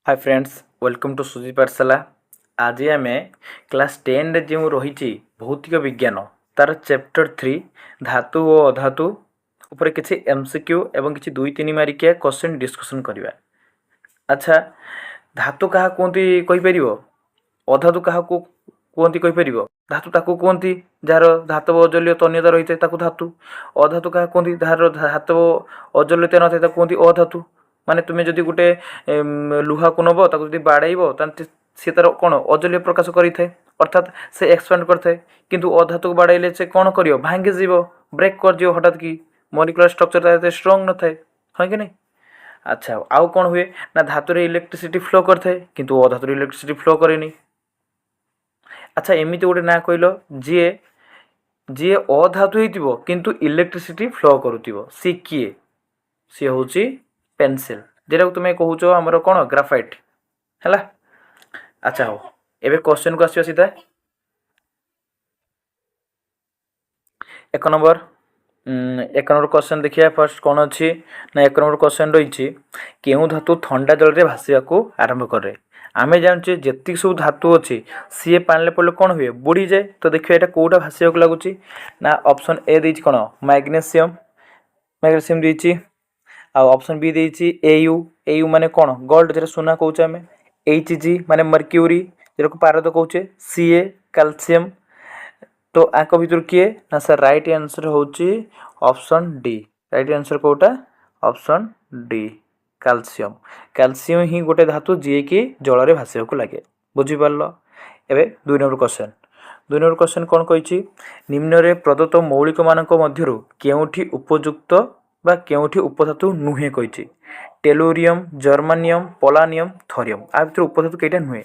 Hi friends, welcome to सुजी पाठशाला। आज आम क्लास 10 रे जो रही भौतिक विज्ञान तार चैप्टर 3 धातु और अधातु उपर किसी एमसीक्यू एवं किसी 2-3 मारिकिया क्वेश्चन डिस्कशन करवा। अच्छा, धातु क्या कहते कहीपर, अधातु क्या कहते कहीपर। धातु ताकू कहती जार धातव अजल्य तन्यता रही है धातु। अधातु क्या कहती जार धातव अजल्यता न था कहती अधातु। माने तुम्हें जदि गोटे लुहा को नब ताको जदि बाड़ाइब सी तार कौन अजल्य प्रकाश करें, अर्थात से एक्सपांड करता किंतु अधातु को बाड़ाइले से कौन कर भांगी जीव, ब्रेक कर हठात कि मलिकुलर स्ट्रक्चर स्ट्रंग न थाए, है कि नहीं। अच्छा, आउ कौन हुए ना धातु रे इलेक्ट्रिसिटी फ्लो करता किंतु अधातु इलेक्ट्रिसिटी फ्लो करे। अच्छा, एमती गोटे ना कहल जी जी अधातु हो किंतु इलेक्ट्रिसिटी फ्लो करुव सी किए, सी हूँ पेंसिल, जेटा तुम्हें कहूच आमर कौन ग्राफाइट है। अच्छा, हो एबे क्वेश्चन को आसिया सीधा। एक नंबर क्वेश्चन देखिए। फर्स्ट कौन अच्छी ना एक नंबर क्वेश्चन रही केउं धातु ठंडा जल में भाषा आरंभ करे। आमे जानचे जेतिक सब धातु अच्छी सी पानी पड़े कौन हुए बुड़ी जाए। तो देखिए यहाँ कौटा भाषा लगुच ना ऑप्शन ए दी कौन मैग्नेशियम, मैग्नेशियम दी। ऑप्शन बी देछि एयू, एयू माने कौन गोल्ड जेटा सोना कहूचे आमे। एच जी माने मर्क्यूरी जेटा को पारद कहूचे। सी ए कैल्शियम। तो आक भितर किए ना सर राइट आंसर होची ऑप्शन डी। राइट आंसर कोटा ऑप्शन डी कैल्शियम। कैल्शियम ही गोटे धातु जी कि जल रे भाषा को लगे। बुझी पारलो। एबे 2 नंबर क्वेश्चन। 2 नंबर क्वेश्चन कौन कही निम्न रे प्रदत्त मौलिक मानक मध्यरु केउठी उपयुक्त बा केउठी उपधातु नुहे कही। Tellurium, germanium, polonium, thorium. आ भितर उपधातु कईटा नुहे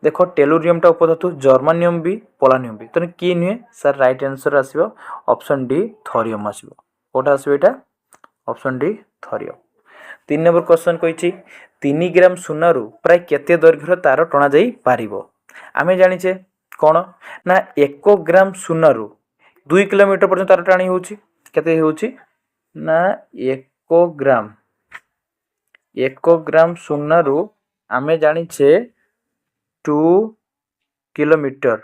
देख। टेलुरियम टा उपधातु, जर्मानियम भी, पोलानियम भी। तो कि नुहे सर राइट आंसर आसीबो ऑप्शन डी थोरियम आसीबो। कोटा आसीबो एटा option D thorium. 3 number question कही 3 ग्राम सुनारू प्राय केते दैर्घ्यर तार टणा जाई पारिबो। आमे जानिचे कौन ना 1 ग्राम सुनारू 2 किलोमीटर पर्यंत तार टाणी होउची। केते होउची ना 1 ग्राम सुनारू आमे जानिचे 2 किलोमीटर।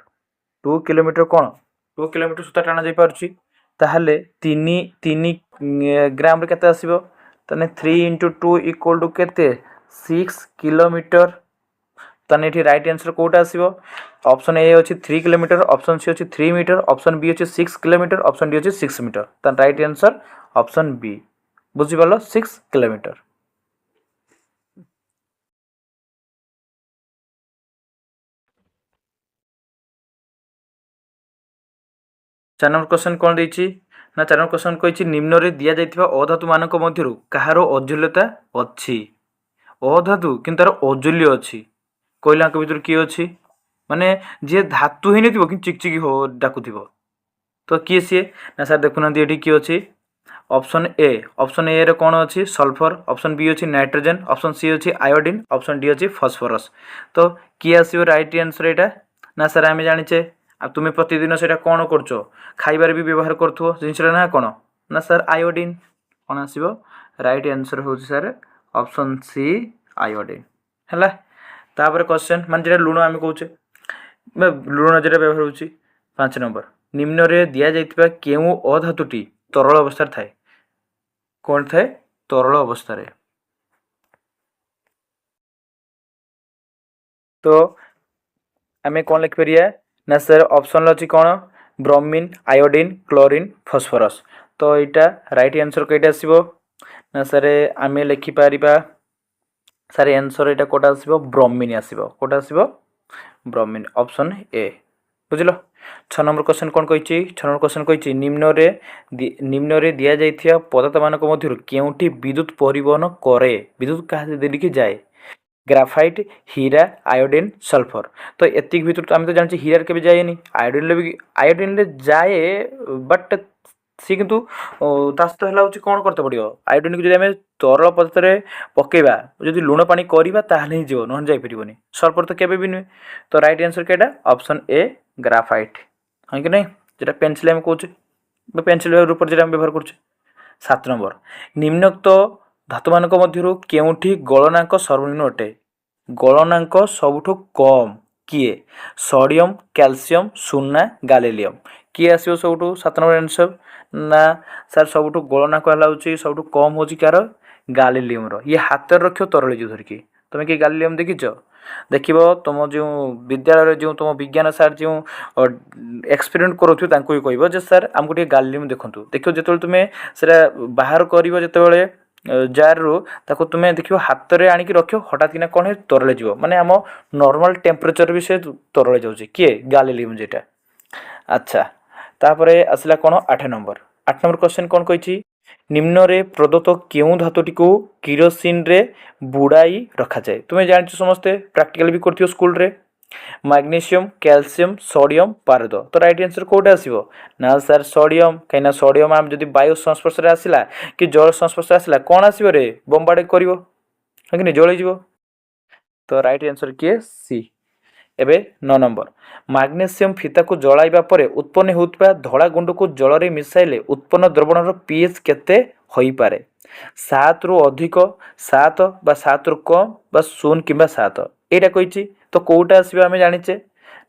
2 किलोमीटर कौन 2 किलोमीटर सुता टाणा जाई पारुची। ताहले 3 ग्राम रे केते आसीबो तने 3 × 2 = केते 6 किलोमीटर। तने एठी राइट आंसर कोटा आसीबो ऑप्शन ए अछि 3 किलोमीटर, ऑप्शन सी अछि 3 मीटर, ऑप्शन बी अछि 6 किलोमीटर, ऑप्शन डी अछि 6 मीटर। तन राइट आंसर ऑप्शन बी। बुझी पालो 6 किलोमीटर। चार नंबर क्वेश्चन कौन देछि ना 4 नंबर क्वेश्चन कहिछि निम्न रे दिया जाइथिबा अधातु मानक मध्यरु कहारो अजुल्यता अछि। अधातु किंतु तार अजुल्य अछि कहला के भितर की अछि माने जे धातु ही नथिबो कि चिकचिकी हो डाकुथिबो। तो किए सी ना सर देखुना एठी की अछि ऑप्शन ए। ऑप्शन ए रे कौन अछि सल्फर, ऑप्शन बी अछि नाइट्रोजन, ऑप्शन सी अछि आयोडीन, ऑप्शन डी अछि फास्फोरस। तो की आसीबो राइट आंसर एटा ना सर आमे जानिचे आ तुमे प्रतिदिन सेटा कौन करछो खाइबार भी व्यवहार करथो जिनसरा ना कौन ना सर आयोडीन। कौन आसीबो राइट आंसर हो सर ऑप्शन सी आयोडीन हैला। तापर क्वेश्चन मान जेटा लुण आमे कहूचे लुण जेटा व्यवहार होची। 5 नंबर निम्न रे दिया जाइतिबा केउ अधातुटी तरल अवस्था थाए। कौन थाए तरल अवस्था रे। तो आमे कौन लिख परिया ना सर ऑप्शन अछि कौन ब्रोमीन, आयोडीन, क्लोरीन, फास्फोरस। तो एटा राइट आंसर केटा आसीबो ना सर आमे लिखि पारिबा सर आंसर एटा कोटा आसीबो ब्रोमीन आसीबो। कोटा आसीबो ब्रोमीन ऑप्शन ए। बुझलो। 6 नंबर क्वेश्चन कौन कहिछि 6 नंबर क्वेश्चन कहिछि निम्न रे दिया जाइथिया पदार्थ मानक मध्यरु केउठी विद्युत परिवहन करे। विद्युत कहा देलिकी जाए ग्राफाइट, हीरा, आयोडीन, सल्फर। तो एतिक भितर आम तो जानते हीरा के जाए आयोडीन जाए बट सी किंतु तास्त है कौन करते पड़ो आयोडीन को जब तरल पदार्थ में पकेबा जदि लुण पानी करवा ताहले ही जीव न जापरनि सल्फर तो केबे भी नुहे। तो राइट आंसर केटा ऑप्शन ए ग्राफाइट है कि नहीं जेटा पेंसिल आम कहूँ पेंसिल रूप में व्यवहार कर। 7 नंबर निम्नोक्त धातु मानक मध्यरु केउठी गलनांक सर्वनिम्न अटे। गलनांक सबुठु कम किए सोडियम कैल्शियम सुन्ना गालेलियम किए आसो सबुठु 7 नंबर आंसर ना सर सबुठु गलनांक है सबुठु कम हो कार गालेलियम ये हाथ रख तरल जो धरिकी तुम कि गालेलियम देखिच देख तुम जो विद्यालय जो तुम विज्ञान सार जो एक्सपेरिमेंट करूँ कह जे सर आमको टे गालेलियम देखूँ देख जो तुम्हें से बाहर कर जार रु ताको तुम्हें देख हाथ में आणिक रख हठात कि कौन तरले जीव माने आम नॉर्मल टेम्परेचर भी से तरले जाऊँगी किए गालेलियम जेटा। अच्छा तापर आसला कौन 8 नंबर क्वेश्चन कौन कही निम्न रे प्रदत्त केउं धातुटी को किरोसिन रे बुड़ाई रखा जाए तुम्हें जान समस्ते प्रैक्टिकल भी करथियो स्कूल रे मैग्नीशियम कैल्शियम सोडियम पारद तो राइट आंसर कोटा आसीबो ना सर सोडियम कहीं सोडियम आम जदि वायु संस्पर्श रे आसिला कि जल संस्पर्श आसिला कौन आसीबो रे बम्बार्ड करिवो है कि जळी जीवो तो राइट आंसर किए सी। एबे 9 नंबर मैग्नीशियम फीता को जलाइबा परे उत्पन्न होउतबा धड़ा गुंड को जल रे मिसाइले उत्पन्न द्रवणर पीएच केते होई पारे 7 रु अधिक 7 बा 7 रु कम बा 0 किंबा 7 एटा कहिछि तो कोटा आसीबो आमे जानिचे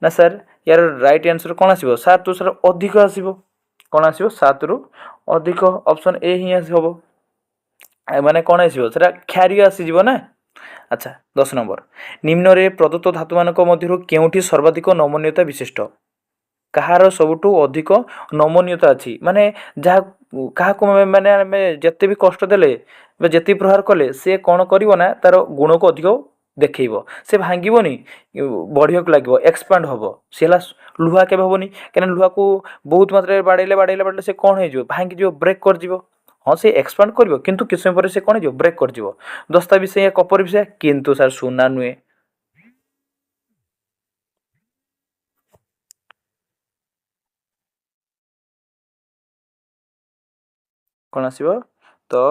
ना सर यार राइट आंसर कोन आसीबो 7 रु सर अधिक आसीबो कोन आसीबो 7 रु अधिक ऑप्शन ए ही आसीबो माने कोन आसीबो सेटा ख्यारी आसी जीवो ना। अच्छा 10 नंबर निम्न रे प्रदत्त धातु मानक मध्यरु केउठी सर्वाधिक नमनीयता विशिष्ट कहार सबुठु अधिक नमनीयता अछि माने जहा काहाको माने जत्ते भी कष्ट देले जत्ते प्रहार कले से कौन करिवो ना तार गुण को अधिक देखइबो से भांगिबोनी बढ़ियक लागो एक्सपांड होबो सेला लुहा केबे होबोनी केन लुहा को बहुत मात्रा बाडैले से कौन हे जो भांगी जो ब्रेक कर जीवो हाँ से एक्सपांड करिवो किंतु किछ समय पर से कौन जो ब्रेक कर जीवो दस्ता भी से कपर भी से किंतु सर सुना नुए कौन आसीबो तो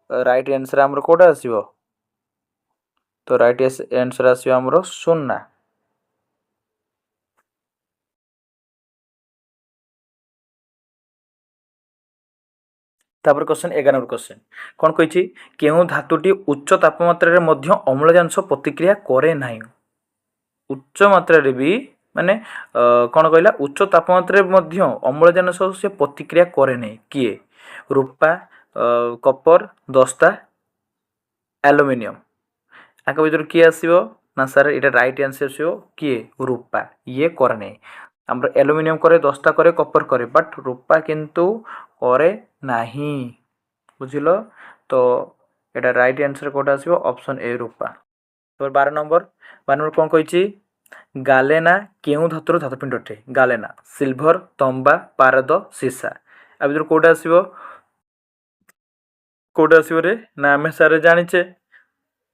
राइट आंसर हमर कोटा आसीबो तो राइट आंसर आसीबो हमर सुन्ना। तापर क्वेश्चन 11 नंबर क्वेश्चन कौन कही केउं धातुटी उच्च तापमात्रा रे मध्य अम्लजान सह प्रतिक्रिया करे नाही उच्च मात्रा रे भी माने कौन कहला उच्च तापमात्रा रे मध्य अम्लजान सह से प्रतिक्रिया करे नाही किए रूपा कपर दस्ता एल्युमिनियम आक भीतर किए आसीबो ना सर एटा राइट आंसर आसीबो किए रूपा ये करे नाही हमर एल्युमिनियम करे दस्ता करे कपर करे बट रूपा किंतु करे नाही बुझिलो तो एटा राइट आंसर कोटा आसीबो ऑप्शन ए रूपा। तो 12 नंबर कौन कही गालेना केउं धातुर धातुपिंड अटे गालेना सिल्भर तंबा पारद सीसा आ भीतर कोटा आसीबो रे ना आमे सारे जानिचे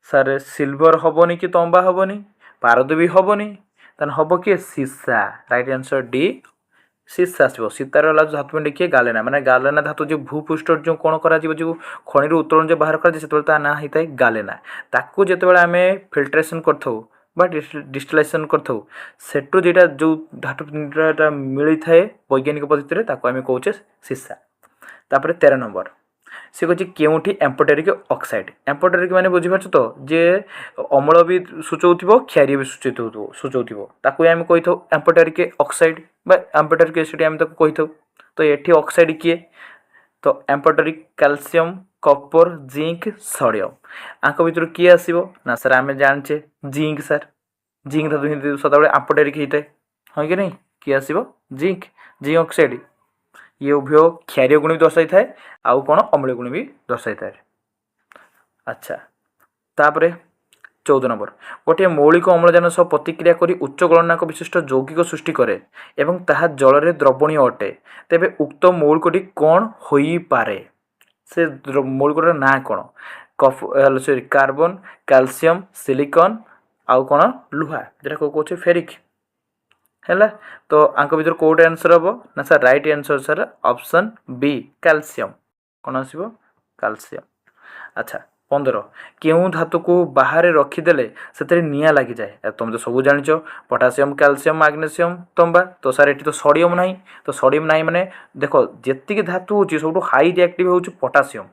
सारे सिल्भर हबोनी कि तंबा हबोनी पारद भी हबोनी तन हबो कि सीसा राइट आंसर डी सीसा आसो सीतार वाला धातुपिंड किए गालेना माने गालेना धातु जो भूपृष्ठ जो कौन करा जो खनि उत्तोलन जो बाहर कर ना होता है गालेना ताकू जिते आम फिल्ट्रेसन कर डिस्टिलेशन कर सेठू जेटा जो धातुपिंडटा मिली थाए वैज्ञानिक पद्धति आम कौचे सीसा। तापर 13 नंबर से कहे केउठी एम्पोटेरिक ऑक्साइड एम्पोटेरिक माने बुझीपारछ तो जे अम्ल भी सूचौथिबो क्षारीय भी सूचौथिबो ताकू आम कहि थाउ एम्पोटेरिक ऑक्साइड बा एम्पोटेरिक एसिड आम ताकू कहि थाउ तो एठी ऑक्साइड किए तो amphoteric calcium Kapoor zinc sodium आंक भीतर किए आसीबो ना सर आम जानचे जिंक सर जिंक धातु सदाबेले एम्पोटेरिक होता है हाँ कि नहीं किए आसीबो जिंक जिंक ऑक्साइड ये उभय क्षारीय गुण भी दर्शाई थाए आउ कौन अम्लीय गुण भी दर्शाई थाए। अच्छा तापरे 14 नंबर गोटे मौलिक अम्लजान सह प्रतिक्रिया करी उच्च गलनांक विशिष्ट यौगिक सृष्टि करे एवं ताहा जल रे द्रवणीय अटे तेबे उक्त मौलिकटी कौन होई पारे से मौलिकटार ना कौन सॉरी कार्बन कैल्शियम सिलिकॉन आउ कौन लुहा जेटा कहूँ फेरिक है तो आंक भीतर कोड आंसर हम ना sir right answer sir option B calcium कौन आसो कैल्शियम। अच्छा 15 केउं धातु को बाहर रखीदे से निआ लगी जाए तुम तो सब जान पोटासियम कैल्शियम मैग्नीशियम तंबा तो सर ये तो सोडियम ना तो सोडियम ना माने देख जी धातु हो सब हाई रिएक्टिव हो पोटासियम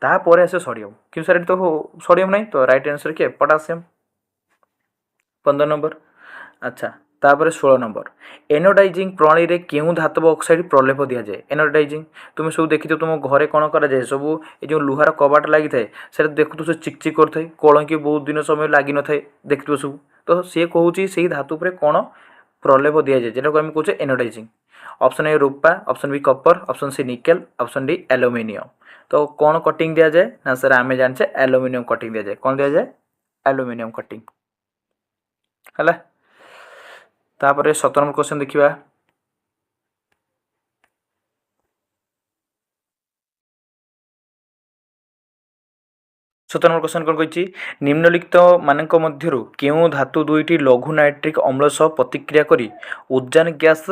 तापर आसे सोडियम कि सर ये तो सोडियम ना तो राइट आंसर किए पोटासियम। 15 नंबर। अच्छा तापर 16 नंबर एनोडाइजिंग प्रणाली रे केउ धातव ऑक्साइड प्रलेप दिया जाए। एनोडाइजिंग तुम सब देखि तुम घरे कौन करा जाए सब ये जो लुहार कबाट लगी थाए से देखु सब चिकचिक करते कलंकी बहुत दिन समय लगी न थाए देखिए सब तो सी कहूँ से धातु पर कौन प्रलेप दि जाए जेटा को आम कहे एनोडाइजिंग। ऑप्शन ए रूपा, option B copper, option C nickel, option D aluminium. तो कौन कटिंग दि जाए ना सर आम जाने एल्यूमिनियम कटिंग दि जाए। कौन दि जाए एल्यूमिनियम कटिंग है। तापर 17 नंबर क्वेश्चन देखिए। 17 नंबर क्वेश्चन कौन कही निम्नलिखित मानक मध्यरु केउ धातु दुईटी लघु नाइट्रिक अम्ल सह प्रतिक्रिया करी उद्जान गैस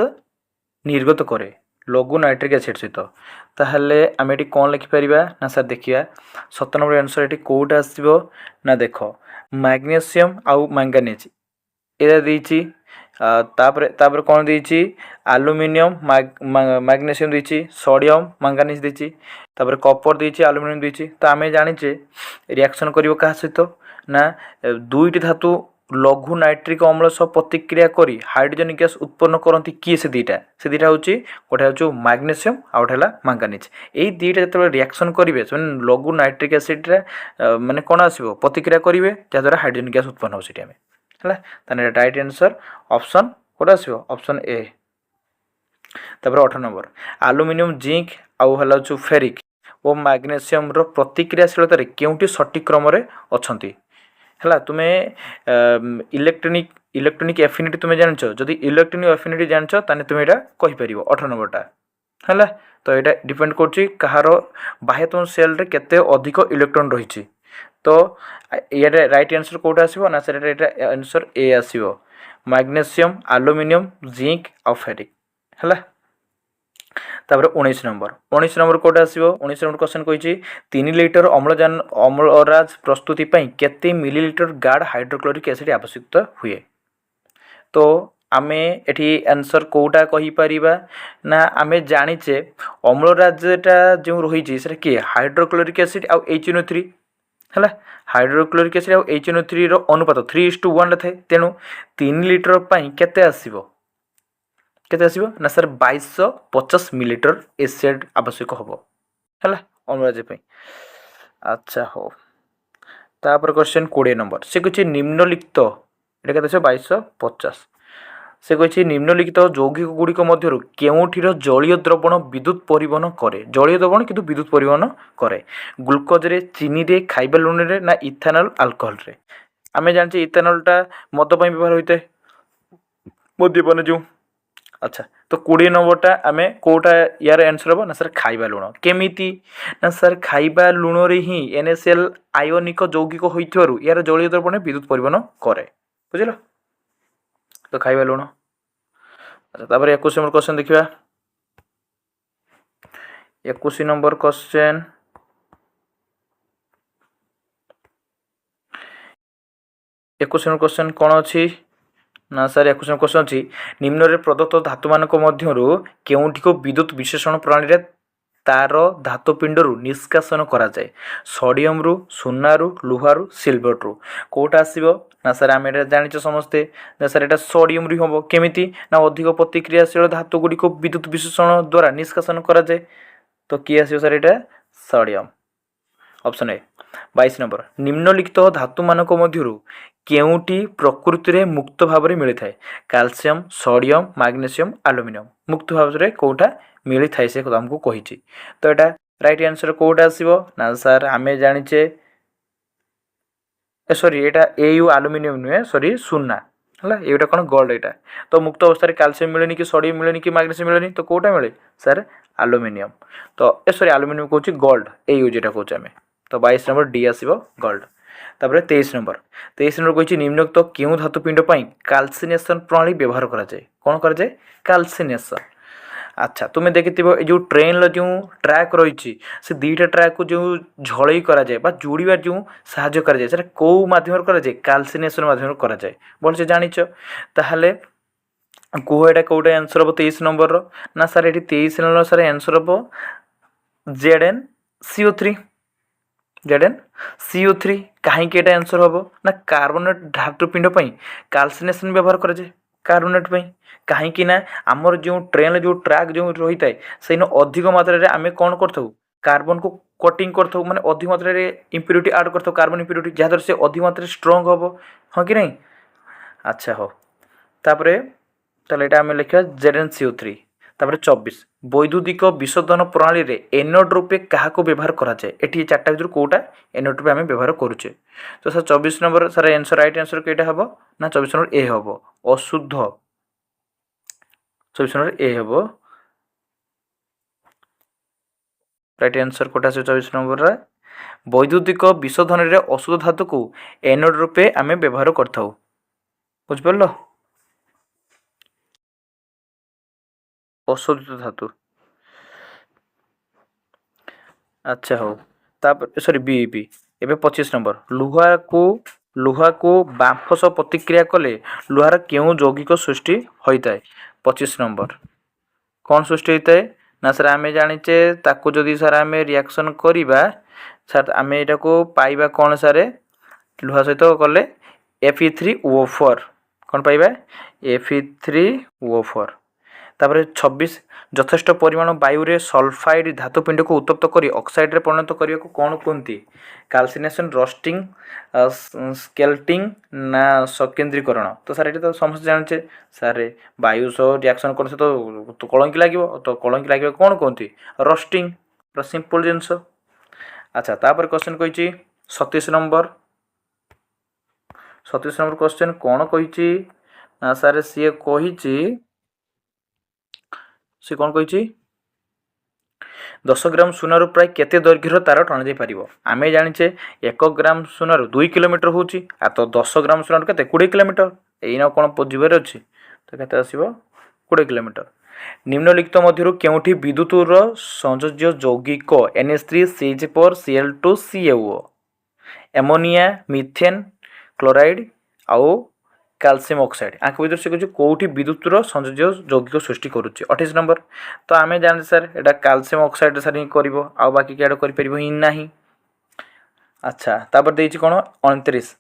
निर्गत करे लघु नाइट्रिक एसिड सहित। ताहले आम ये कौन लिखिपर ना सर देखिए 17 नंबर आंसर ये कौटा आसो ना देख मैग्नेशियम आउ मैंगानीज एटा देइछि। तापर कौन देइछि एल्यूमिनियम मैग्नेशियम देइछि, सोडियम मैंगानीज देइछि, तापर कपर देइछि, एल्यूमिनियम देइछि। तो आमे जानिचे रिएक्शन करिवो का सहित ना दुईटी धातु लघु नाइट्रिक अम्ल सह प्रतिक्रिया करी हाइड्रोजन गैस उत्पन्न करती किए से दुईटा हूँ गोटे हूँ मैग्नेशियम आ गए है मैंगानीज। यही दुईटा जो रिएक्शन करेंगे से लघु नाइट्रिक एसिड माने कौन आसो प्रतिक्रिया करेंगे जहाँद्वारा हाइड्रोजन गैस उत्पन्न हो है। राइट आंसर ऑप्शन कौन आसो ऑप्शन ए। तापर 18 नंबर एल्यूमिनियम जिंक आउ है फेरिक और मैग्नेशियम प्रतिक्रियाशीलता केउटी सठिक क्रम अच्छी है। तुम्हें इलेक्ट्रोनिक एफिनिटी तुम्हें जान जदि इलेक्ट्रोनिक एफिनिटी जान तुम्हें यहाँ कहीपर 18 नंबरटा है। तो यहाँ डिपेंड कर कहार बाह्यतम सेल रे केते अधिक इलेक्ट्रॉन रही। तो ये राइट आंसर कौटा आसो ना सर ये आंसर ए आसो मैग्नेशियम एल्यूमिनियम जिंक आ फेरिक है। तापर 19 नंबर कौटा आसो 19 नंबर क्वेश्चन कही 3 लिटर अम्लजान अम्लराज प्रस्तुति केते मिलीलिटर गाढ़ हाइड्रोक्लोरिक एसिड आवश्यकता हुए। तो आमे एठी आंसर कौटा कही परिबा ना आमे जानिचे अम्लराजटा जो रही से किए हाइड्रोक्लोरिक एसिड आ HNO3 है। हाइड्रोक्लोरिक एसिड आ HNO3 रो अनुपात 3:1 थाए तेणु 3 लिटर केते आसीबो केते आसीबो ना सर 2250 मिलीलिटर एसिड आवश्यक होबो है अम्लराज पे। अच्छा हो तापर क्वेश्चन 20 नंबर से कुछ निम्नलिखित एटा केते 2250 से कही निम्नलिखित यौगिक गुड़िक मध्य केउठीर जलीय द्रवण विद्युत परिवहन करे जलीय द्रवण किंतु विद्युत परिवहन करे ग्लुकोज रे चीनी रे खाइबा लुण रे ना इथानल अल्कोहल रे। आमे जानचे इथानलटा मद पई व्यवहार होइते मद्यपान जो। अच्छा तो 20 नंबरटा आमे कोटा यार आंसर हो ना सर खाइबा लुण केमिति ना सर खाइबा लुण रे ही NaCl आयनिक यौगिक होइथिबारु यार जलीय द्रवण विद्युत परिवहन करे बुझिलो। तो खाइबा लुण। अच्छा तापर 21 नंबर क्वेश्चन देखिए 21 नंबर क्वेश्चन 21 नंबर क्वेश्चन कौन अच्छी ना सर 21 नंबर क्वेश्चन अच्छी निम्न रे प्रदत्त धातु मानक मध्यरु केउठी को विद्युत विश्लेषण प्रणाली रे तार धातुपिंड रु निष्कासन करा जाए सोडियम रु सुना रु लुहा रु सिल्वर रु कौटा आसो ना सर आम जाने समस्ते ना सर यहाँ सोडियम रु हम केमिति ना अधिक प्रतिक्रियाशील धातु गुड़ी को विद्युत विश्लेषण द्वारा निष्कासन करा जाए। तो किए आसो सर यहाँ सोडियम ऑप्शन ए। 22 नंबर निम्नलिखित धातु मानक मध्यरु केउटी प्रकृति रे मुक्त भाव रे मिली थाए कैल्शियम सोडियम मैग्नेशियम एल्यूमिनियम मुक्त भाव रे कोटा मिली थाए से हमको कही। तो यहाँ राइट आंसर कौटा आसो ना सर आमे जानिचे सॉरी यहाँ AU एल्यूमिनियम नुहे सॉरी सुना है ये कौन गोल्ड यहाँ। तो मुक्त अवस्था कैल्शियम मिलेनि कि सोडियम मिलेनि कि मैग्नेशियम मिलेनि तो कौटा मिले सर एल्यूमिनियम। तो सॉरी एल्यूमिनियम कहूँ गोल्ड AU जेटा कहूँ आम। तो 22 नंबर डी आसो गोल्ड। तापर 23 नंबर कही निम्नलिखित क्यों धातुपिंड कैल्सिनेशन प्रणाली व्यवहार करा जाए कौन करा जाए कैल्सिनेशन। अच्छा तुम्हें देखि जो ट्रेन जो ट्रैक रही से दुईटा ट्रैक को जो झलई करा जाए बा जोड़ीबा जो साहाय्य करा जाए कौ माध्यम करा जाए कैल्सिनेशन माध्यम करा जाए भलसे जानिच। ताहले कह एटा कौटा आंसर हम 23 नंबर ना सर ये 23 नंबर सर आंसर हम ZnCO3 Zn CO3 कहीं एटा आंसर हम ना कार्बोनेट धातुपिंड काल्सिनेशन व्यवहार कराए कार्बोनेट कहीं ना आमर जो ट्रेन जो ट्रैक जो रही है से अधिक मात्रा आम कौन कर कार्बन को कटिंग कर माने अधिक मात्रा इम्प्यूरिटी ऐड कर कार्बन इम्प्यूरिटी जहाँद्वारा से अधिक मात्रा स्ट्रंग हम हाँ कि नहीं। अच्छा हो तापर ताले आम लिखा ZnCO3 तापर 24 वैद्युतिक विशोधन प्रणाली रे एनोड रूपे क्या व्यवहार कराए ये चार्टा भर कौटा एनोड रूपे आम व्यवहार करुचे। तो sir 24 number sir answer right answer कईटा हम ना 24 नंबर ए हम अशुद्ध 24 नंबर ए हम राइट आंसर कोटा से 24 नंबर वैद्युतिक विशोधन रे अशुद्ध धातु को एनोड रूपे आम व्यवहार करथाउ बुझिपार अशोधित धातु। अच्छा हो तापर सॉरी बी बी एबे 25 नंबर लुहा को बांफ सह प्रतिक्रिया कले लुहार केउ यौगिक सृष्टि होता है 25 नंबर कौन सृष्टि होता है ना सर आम जाचे ताकू जदि सर आम रिएक्शन करवा सर आम यहाँ को पाइबा कौन सारे लुहा सहित कले Fe3O4 कौन पाइबा Fe3O4 तापर 26 यथेष्ट परिमाण वायु रे सल्फाइड धातुपिंड को उत्तप्त करी ऑक्साइड रे परिणत करने को कौन कहती कैल्सिनेशन रस्टिंग स्केल्टिंग ना सकेंद्रीकरण। तो सर ये तो समस्त जाने सर वायु सह रिएक्शन कर तो कलंकी लगे तो कलंकी लगे कौन कहती रस्टिंग सिंपल जिनस। अच्छा तापर क्वेश्चन कही 27 नंबर क्वेश्चन कौन कही ना सर सी कही से कौन कही 10 ग्राम सुनारू प्राय केते दैर्घ्यर तार टणा पार आम जाचे 1 ग्राम सुनारू 2 किलोमीटर हो तो 10 ग्राम सुनारू के 20 किलोमीटर यही कौन बुझे अच्छी तो के आसो 20 किलोमीटर। निम्नलिखित मध्य केउठी विद्युतर संयोज्य यौगिक NH3CH4Cl2CaO एमोनिया मिथेन क्लोराइड आउ कैल्शियम ऑक्साइड आंख भर से कौन कौटी विद्युतर संयोज्य यौगिक सृष्टि करुच्चे 28 नंबर। तो आम जाने सर एटा कैल्शियम ऑक्साइड सर ही कर बाकी क्या कर ही ना। अच्छा तापर देछि कौन 29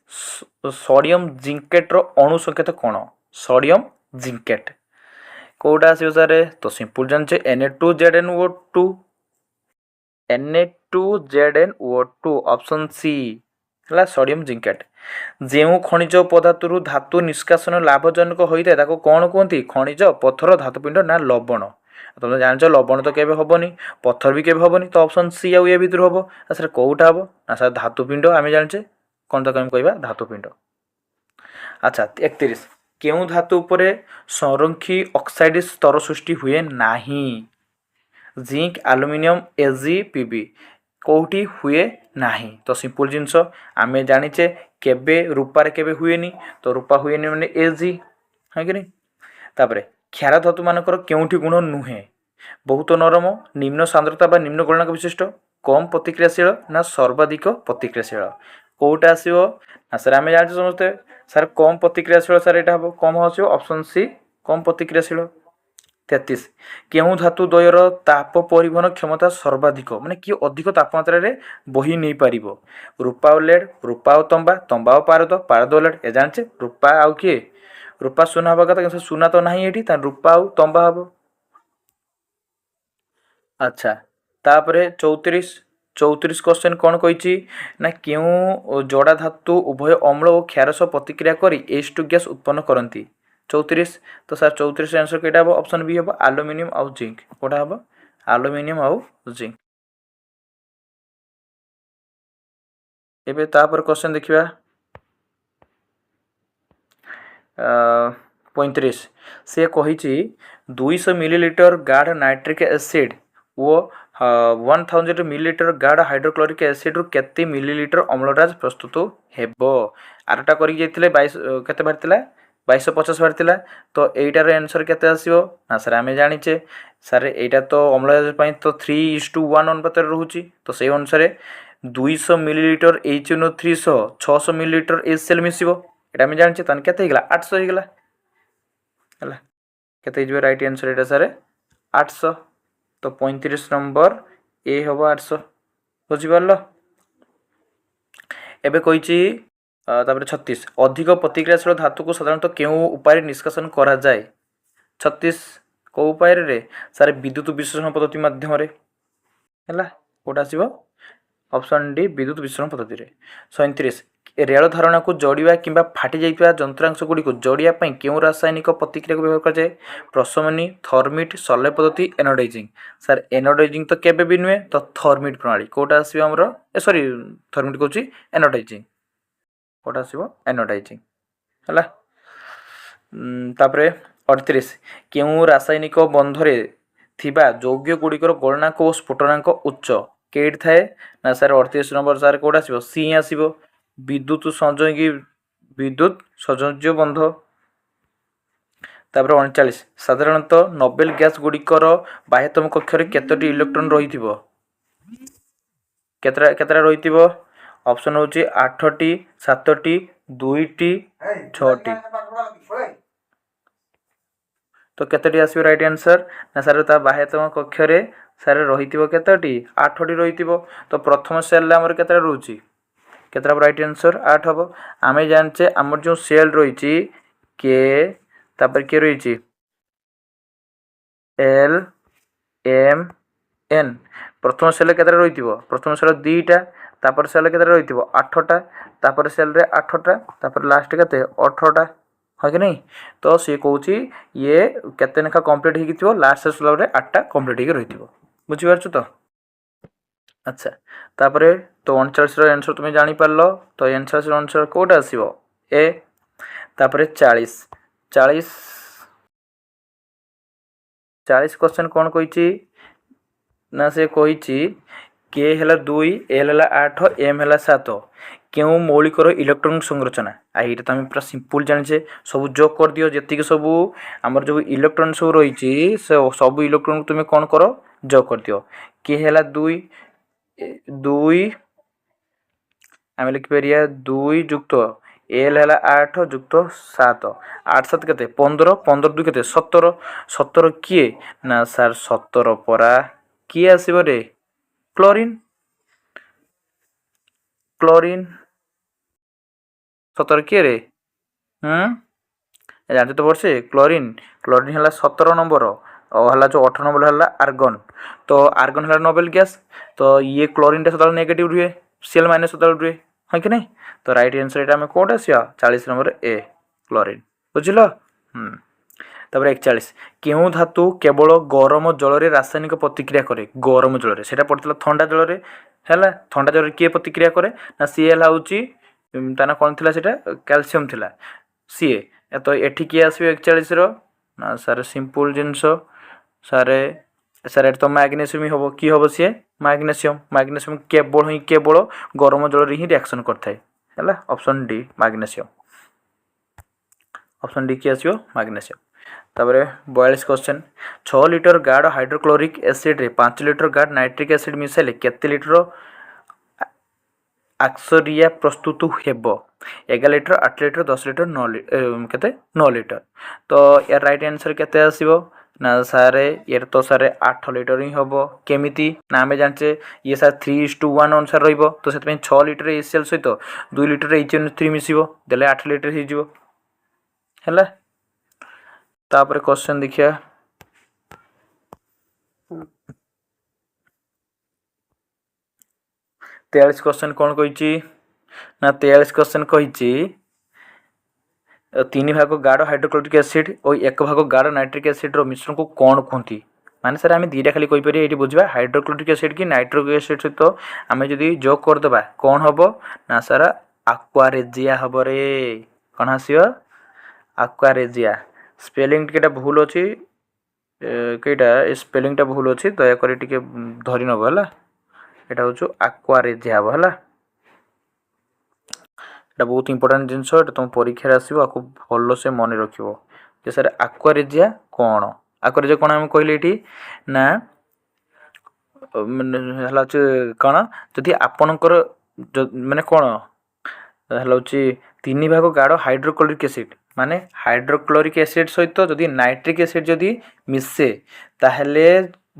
सोडियम जिंकेट रो अणु संकेत कौन सोडियम जिंकेट कौटा आसो सर तो सिंपल जाने Na2ZnO2 ऑप्शन सी है सोडियम जिंकेट। जो खनिज पदार्थ धातु निष्कासन लाभजनक होता है कौन कहती खनिज पत्थर धातुपिंड ना लवण तुम जान लवण तो केवे हेनी पत्थर भी केवे हेनी तो ऑप्शन सी आउ ए भितर हम सर कौटा हम ना सर धातुपिंड आम जाने कौन तो कह धातुपिंड। अच्छा 31 केउ धातु उपरे संरक्षी ऑक्साइड स्तर सृष्टि हुए नाही जिंक एल्युमिनियम AgPb कौटी हुए नाही तो सिंपल जिनस आम जाचे केबे रूपार केबे हुएनी तो रूपा हुएनी माने Ag है कि नहीं। तापरे क्षार धातु मानकर केउठी गुण नुहे बहुत नरम निम्न सांद्रता बा निम्न गलनांक विशिष्ट कम प्रतिक्रियाशील ना सर्वाधिक प्रतिक्रियाशील कौटा आसो ना सर आम जाने समस्ते सर कम प्रतिक्रियाशील सर यहाँ हम कम आसो ऑप्शन सी कम प्रतिक्रियाशील। 33 केउ धातु द्वयर ताप परिवहन क्षमता सर्वाधिक माने कि अधिक तापमात्रा रे बही नहीं पारिबो रूपा और लेड रूपा और तंबा और पारद और लेड ए जाने रूपा आउ किए रूपा सुना हवा कथा सुना तो नहीं ये रूपा और तंबा हम। अच्छा तापरे 34 क्वेश्चन कौन कही ना क्यों जोड़ा धातु उभय अम्ल और क्षार सह प्रतिक्रिया करी H2 गैस उत्पन्न करती 34 तो सर 34 आंसर कईटा हम ऑप्शन बी हम एल्युमिनियम आउ जिंक कौटा हम एल्युमिनियम आउ जिंक। एबे तापर क्वेश्चन देखिबा 35 से कही 200 मिलीलीटर गाढ़ नाइट्रिक एसिड और 1000 मिलीलीटर गाढ़ हाइड्रोक्लोरिक एसिड रु केते मिलीलीटर अम्लराज प्रस्तुत हेबो आरटा करी जाइतिले 22 केते बारतिला 2250 बाहरी तो यहीटार आंसर केते आसीबो ना सर आम जाचे सर यहाँ तो अम्लजान तो 3:1 अनुपात रोचे तो से अनुसार 200 मिलीलीटर HNO3 सह 600 मिलीलीटर HCl मिसिबो एटा आम जाचे तान केते हिगला 800 हिगला हला केते हिजबे राइट आंसर एटा सर 800 तो 35 नंबर ए हबो 800 बुझी पारलो। ଏବେ କହିଛି ତାପରେ 36 ଅଧିକ ପ୍ରତିକ୍ରିୟାଶୀଳ ଧାତୁକୁ ସାଧାରଣତଃ କେଉଁ ଉପାୟରେ ନିଷ୍କାସନ କରାଯାଏ? 36 କେଉଁ ଉପାୟରେ? ସାର୍ ବିଦ୍ୟୁତ ବିଶ୍ଳେଷଣ ପଦ୍ଧତି ମାଧ୍ୟମରେ ହେଲା। କୋଉଟା ଆସିବ? ଅପସନ୍ ଡି ବିଦ୍ୟୁତ ବିଶ୍ଳେଷଣ ପଦ୍ଧତିରେ। 37 ରେଳ ଧାରଣାକୁ ଯୋଡ଼ିବା କିମ୍ବା ଫାଟି ଯାଇଥିବା ଯନ୍ତ୍ରାଂଶଗୁଡ଼ିକୁ ଯୋଡ଼ିବା ପାଇଁ କେଉଁ ରାସାୟନିକ ପ୍ରତିକ୍ରିୟାକୁ ବ୍ୟବହାର କରାଯାଏ? ପ୍ରଶମନୀ, ଥର୍ମିଟ୍, ସଲେୟ ପଦ୍ଧତି, ଏନୋଡାଇଜିଂ। ସାର୍ ଏନୋଡାଇଜିଂ ତ କେବେ ବି ନୁହେଁ, ତ ଥର୍ମିଟ୍ ପ୍ରଣାଳୀ। କୋଉଟା ଆସିବ ଆମର? ସରି ଥର୍ମିଟ୍ କହୁଛି, ଏନୋଡାଇଜିଂ। କୋଉଟା ଆସିବ? ଏନୋଡାଇଜିଂ ହେଲା। ତାପରେ 38 କେଉଁ ରାସାୟନିକ ବନ୍ଧରେ ଥିବା ଯୌଗ୍ୟ ଗୁଡ଼ିକର ଗଳନାଙ୍କ ଓ ସ୍ଫୁଟନାଙ୍କ ଉଚ୍ଚ କେଇଟି ଥାଏ? ନା ସାର୍ 38 ନମ୍ବର ସାର୍ କୋଉଟା ଆସିବ? ସି ଆସିବ, ବିଦ୍ୟୁତ ସଂଯୋଗୀ ବନ୍ଧ। ତାପରେ 39 ସାଧାରଣତଃ ନୋବେଲ ଗ୍ୟାସ ଗୁଡ଼ିକର ବାହ୍ୟତମ କକ୍ଷରେ କେତୋଟି ଇଲେକ୍ଟ୍ରନ୍ ରହିଥିବ? କେତେଟା ରହିଥିବ? ଅପସନ୍ ହେଉଛି 8ଟି, 7ଟି, 2ଟି, 6ଟି। ତ କେତୋଟି ଆସିବ ରାଇଟ୍ ଆନ୍ସର? ନା ସାର୍ ତା ବାହ୍ୟତମ କକ୍ଷରେ ସାର୍ ରହିଥିବ କେତୋଟି? 8ଟି ରହିଥିବ। ତ ପ୍ରଥମ ସେଲ୍ରେ ଆମର କେତେଟା ରହୁଛି? କେତେଟା ରାଇଟ୍ ଆନ୍ସର? 8 ହେବ। ଆମେ ଜାଣିଛେ ଆମର ଯେଉଁ ସେଲ୍ ରହିଛି କେ, ତାପରେ କିଏ ରହିଛି? L, M, N. ପ୍ରଥମ ସେଲ୍ରେ କେତେଟା ରହିଥିବ? ପ୍ରଥମ ସେଲ୍ 2ଟା, ତାପରେ ସେଲ୍ରେ କେତେଟା ରହିଥିବ? 8ଟା, ତାପରେ ସେଲ୍ରେ 8ଟା, ତାପରେ ଲାଷ୍ଟ କେତେ? 18ଟା। ହଁ କି ନାହିଁ? ତ ସିଏ କହୁଛି ଇଏ କେତେ ଲେଖା କମ୍ପ୍ଲିଟ୍ ହେଇକି ଥିବ? ଲାଷ୍ଟ ସେଲ୍ରେ 8ଟା କମ୍ପ୍ଲିଟ୍ ହେଇକି ରହିଥିବ। ବୁଝିପାରୁଛୁ ତ? ଆଚ୍ଛା, ତାପରେ ତ 39ର ଆନ୍ସର ତୁମେ ଜାଣିପାରିଲ। ତ 39ର ଆନ୍ସର କୋଉଟା ଆସିବ? ଏ। ତାପରେ 40 କ୍ୱେଶ୍ଚନ୍ କ'ଣ କହିଛି? ନା ସେ କହିଛି କେ ହେଲା 2, ଏଲ୍ ହେଲା 8, ଏମ୍ ହେଲା 7 କେଉଁ ମୌଳିକର ଇଲେକ୍ଟ୍ରନ୍ ସଂରଚନା? ଏଇଟା ତ ଆମେ ପୁରା ସିମ୍ପଲ୍ ଜାଣିଛେ, ସବୁ ଯୋଗ କରିଦିଅ। ଯେତିକି ସବୁ ଆମର ଯେଉଁ ଇଲେକ୍ଟ୍ରନ୍ ସବୁ ରହିଛି ସେ ସବୁ ଇଲେକ୍ଟ୍ରନ୍କୁ ତୁମେ କ'ଣ କର? ଯୋଗ କରିଦିଅ। କେ ହେଲା 2 ଆମେ ଲେଖିପାରିବା 2 ଯୁକ୍ତ ଏଲ୍ ହେଲା 8 ଯୁକ୍ତ 7, 8 7 କେତେ? 15, 15 2 କେତେ? 17, 17 କିଏ? ନା ସାର୍ 17 ପରା କିଏ ଆସିବ ରେ? କ୍ଲୋରିନ୍। 17 କିଏ ରେ? ଜାଣିଛ ତ ବର୍ଷେ କ୍ଲୋରିନ୍ ହେଲା 17 ନମ୍ବର, ଆଉ ହେଲା ଯେଉଁ 18 ନମ୍ବର ହେଲା ଆର୍ଗନ୍। ତ ଆର୍ଗନ୍ ହେଲା ନୋବେଲ ଗ୍ୟାସ୍। ତ ଇଏ କ୍ଲୋରିନ୍ଟା ସଦାବେଳେ ନେଗେଟିଭ୍ ରୁହେ, ସିଏଲ୍ ମାଇନସ୍ ସଦାବେଳେ ରୁହେ, ହଁ କି ନାହିଁ? ତ ରାଇଟ୍ ଆନ୍ସର ଏଇଟା ଆମେ କୋଉଟା ଆସିବା? 40 ନମ୍ବର ଏ, କ୍ଲୋରିନ୍। ବୁଝିଲ? ତାପରେ 41 କେଉଁ ଧାତୁ କେବଳ ଗରମ ଜଳରେ ରାସାୟନିକ ପ୍ରତିକ୍ରିୟା କରେ? ଗରମ ଜଳରେ, ସେଟା ପଡ଼ିଥିଲା ଥଣ୍ଡା ଜଳରେ ହେଲା। ଥଣ୍ଡା ଜଳରେ କିଏ ପ୍ରତିକ୍ରିୟା କରେ? ନା ସିଏଲ୍ ହେଉଛି ତା ନା କ'ଣ ଥିଲା? ସେଇଟା କ୍ୟାଲସିୟମ୍ ଥିଲା, ସିଏ। ତ ଏଠି କିଏ ଆସିବ 41ର? ନା ସାର୍ ସିମ୍ପଲ୍ ଜିନିଷ ସାର୍ ଏଠି ତ ମ୍ୟାଗ୍ନେସିୟମ୍ ହିଁ ହେବ। କି ହେବ ସିଏ? ମ୍ୟାଗ୍ନେସିୟମ୍ କେବଳ ଗରମ ଜଳରେ ହିଁ ରିଆକ୍ସନ୍ କରିଥାଏ ହେଲା। Option D magnesium. Option D କିଏ ଆସିବ? ମ୍ୟାଗ୍ନେସିୟମ୍। ତାପରେ 42 କ୍ୱେଶ୍ଚନ୍ 6 ଲିଟର ଗାଢ଼ ହାଇଡ୍ରୋକ୍ଲୋରିକ୍ ଏସିଡ୍ରେ 5 ଲିଟର ଗାଢ଼ ନାଇଟ୍ରିକ୍ ଏସିଡ୍ ମିଶାଇଲେ କେତେ ଲିଟର ଆକ୍ସୋରିଆ ପ୍ରସ୍ତୁତ ହେବ? 11 ଲିଟର, 8 ଲିଟର, 10 ଲିଟର, 9 ଲିଟର। ତ ୟାର ରାଇଟ୍ ଆନ୍ସର କେତେ ଆସିବ? ନା ସାର୍ ଇଏର ତ ସାର୍ 8 ଲିଟର ହିଁ ହେବ। କେମିତି? ନା ଆମେ ଜାଣିଛେ ଇଏ ସାର୍ 3:1 ଅନୁସାରେ ରହିବ। ତ ସେଥିପାଇଁ 6 ଲିଟର ଏସିଏଲ୍ ସହିତ 2 ଲିଟର HNO3 ମିଶିବ, ଦେଲେ 8 ଲିଟର ହେଇଯିବ ହେଲା। ତାପରେ କ୍ୱେଶ୍ଚନ୍ ଦେଖିବା। 43 କ୍ୱେଶ୍ଚନ୍ କ'ଣ କହିଛି? ନା 43 କ୍ୱେଶ୍ଚନ୍ କହିଛି 3 ଭାଗ ଗାଢ଼ ହାଇଡ୍ରୋକ୍ଲୋରିକ୍ ଏସିଡ୍ ଓ 1 ଭାଗ ଗାଢ଼ ନାଇଟ୍ରିକ୍ ଏସିଡ୍ର ମିଶ୍ରଣକୁ କ'ଣ କୁହନ୍ତି? ମାନେ ସାର୍ ଆମେ ଦୁଇଟା ଖାଲି କହିପାରିବା। ଏଇଠି ବୁଝିବା ହାଇଡ୍ରୋକ୍ଲୋରିକ୍ ଏସିଡ୍ କି ନାଇଟ୍ରିକ୍ ଏସିଡ୍ ସହିତ ଆମେ ଯଦି ଯୋଗ କରିଦେବା କ'ଣ ହେବ? ନା ସାର୍ ଆକ୍ୱାରେଜିଆ ହେବ ରେ। କ'ଣ ଆସିବ? ଆକ୍ୱାରେଜିଆ। ସ୍ପେଲିଂ ଟିକେଟା ଭୁଲ ଅଛି, କେଇଟା ସ୍ପେଲିଂଟା ଭୁଲ ଅଛି, ଦୟାକରି ଟିକେ ଧରି ନେବ ହେଲା। এটা হচ্ছে ଆକ୍ୱାରେଜିଆ ହେବ ହେଲା। এটা ବହୁତ ଇମ୍ପୋର୍ଟାଣ୍ଟ ଜିନିଷ, ଏଟା ତୁମ ପରୀକ୍ଷାରେ ଆସିବ, ଆକୁ ଭଲସେ ମନେ ରଖିବ ଯେ ସାର୍ ଆକ୍ୱାରେଜିଆ କ'ଣ। ଆକ୍ୱାରେଜିଆ କ'ଣ ଆମେ କହିଲେ ଏଠି? ନା ହେଲା ହେଉଛି କ'ଣ? ଯଦି ଆପଣଙ୍କର ମାନେ କ'ଣ ହେଲା ହେଉଛି 3 ଭାଗ ଗାଢ଼ ହାଇଡ୍ରୋକ୍ଲୋରିକ୍ ଏସିଡ୍, ମାନେ ହାଇଡ୍ରୋକ୍ଲୋରିକ୍ ଏସିଡ୍ ସହିତ ଯଦି ନାଇଟ୍ରିକ୍ ଏସିଡ୍ ଯଦି ମିଶେ ତାହେଲେ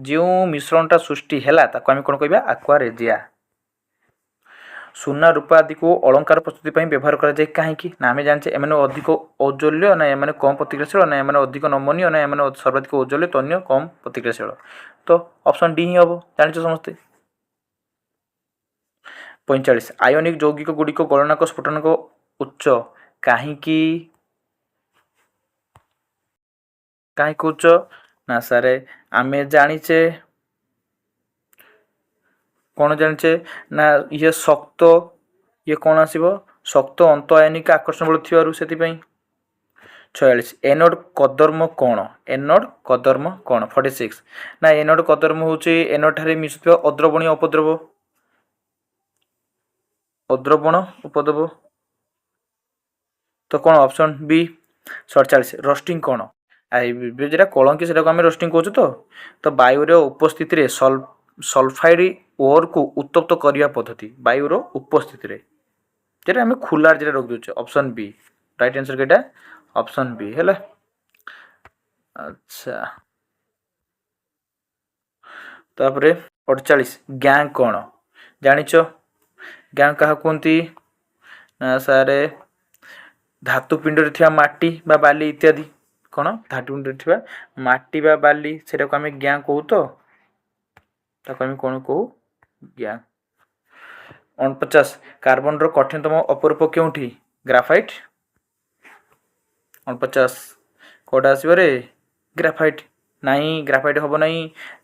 ଯେଉଁ ମିଶ୍ରଣଟା ସୃଷ୍ଟି ହେଲା ତାକୁ ଆମେ କ'ଣ କହିବା? ଆକ୍ୱାରେଜିଆ। सुना रूपा आदि को अलंकार प्रस्तुति ପାଇଁ ବ୍ୟବହାର କରାଯାଏ କାହିଁକି ନା ଆମେ ଜାଣିଛେ ଏମାନେ ଅଧିକ ଔଜ୍ଜଲ୍ୟ ନା ଏମାନେ କମ୍ ପ୍ରତିକ୍ରିୟାଶୀଳ ନା ଏମାନେ ଅଧିକ ନମନୀୟ ନା ଏମାନେ ସର୍ବାଧିକ ଔଜ୍ଜଲ୍ୟ ତନ୍ୟ କମ୍ ପ୍ରତିକ୍ରିୟାଶୀଳ ତ ଅପସନ୍ ଡି ହିଁ ହେବ ଜାଣିଛ ସମସ୍ତେ। 45 ଆୟନିକ ଯୌଗିକ ଗୁଡ଼ିକ ଗଳନାଙ୍କ ସ୍ଫୁଟନାଙ୍କ ଉଚ୍ଚ କାହିଁକି କାହିଁକି ଉଚ୍ଚ ନା ସାରେ ଆମେ ଜାଣିଛେ କ'ଣ ଜାଣିଛେ ନା ଇଏ ଶକ୍ତ ଇଏ କ'ଣ ଆସିବ ଶକ୍ତ ଅନ୍ତ ଆୟନିକ ଆକର୍ଷଣ ବଳ ଥିବାରୁ ସେଥିପାଇଁ। 46 ଏନୋଡ କଦର୍ମ କ'ଣ ଏନୋଡ କଦର୍ମ କ'ଣ 46 ନା ଏନୋଡ କଦର୍ମ ହେଉଛି ଏନୋଡ ଠାରେ ମିଶୁଥିବା ଅଦ୍ରବଣୀୟ ଉପଦ୍ରବ ଅଦ୍ରବଣ ଉପଦ୍ରବ ତ କ'ଣ ଅପସନ୍ ବି। 47 ରୋଷ୍ଟିଂ କ'ଣ যেটা କଳଙ୍କି ସେଟାକୁ ଆମେ ରୋଷ୍ଟିଂ କହୁଛୁ ତ ବାୟୁର ଉପସ୍ଥିତିରେ ସଲଫାଇଡ୍ ଓରକୁ ଉତ୍ତପ୍ତ କରିବା ପଦ୍ଧତି ବାୟୁର ଉପସ୍ଥିତିରେ যেটা ଆମେ ଖୋଲାରେ যেটা ରଖିଦେଉଛେ ଅପସନ୍ ବି ରାଇଟ୍ ଆନ୍ସର୍ କେଟା ଅପସନ୍ ବି ହେଲା। ଆଚ୍ଛା ତାପରେ 48 ଗ୍ୟାଙ୍ଗ କ'ଣ ଜାଣିଛ ଗ୍ୟାଙ୍ଗ କାହା କୁହନ୍ତି ନା ସାରେ ଧାତୁ ପିଣ୍ଡରେ ଥିବା ମାଟି ବା ବାଲି ଇତ୍ୟାଦି କ'ଣ ଧାତୁ ପିଣ୍ଡରେ ଥିବା ମାଟି ବା ବାଲି ସେଟାକୁ ଆମେ ଗ୍ୟାଙ୍ଗ କହୁ ତ ତାକୁ ଆମେ କ'ଣ କହୁ ଗ୍ୟାଙ୍ଗ। 49 କାର୍ବନର କଠିନତମ ଅପରୂପ କେଉଁଠି ଗ୍ରାଫାଇଟ୍ 49 କେଉଁଟା ଆସିବ ରେ ଗ୍ରାଫାଇଟ୍ ନାହିଁ ଗ୍ରାଫାଇଟ୍ ହେବ ନାହିଁ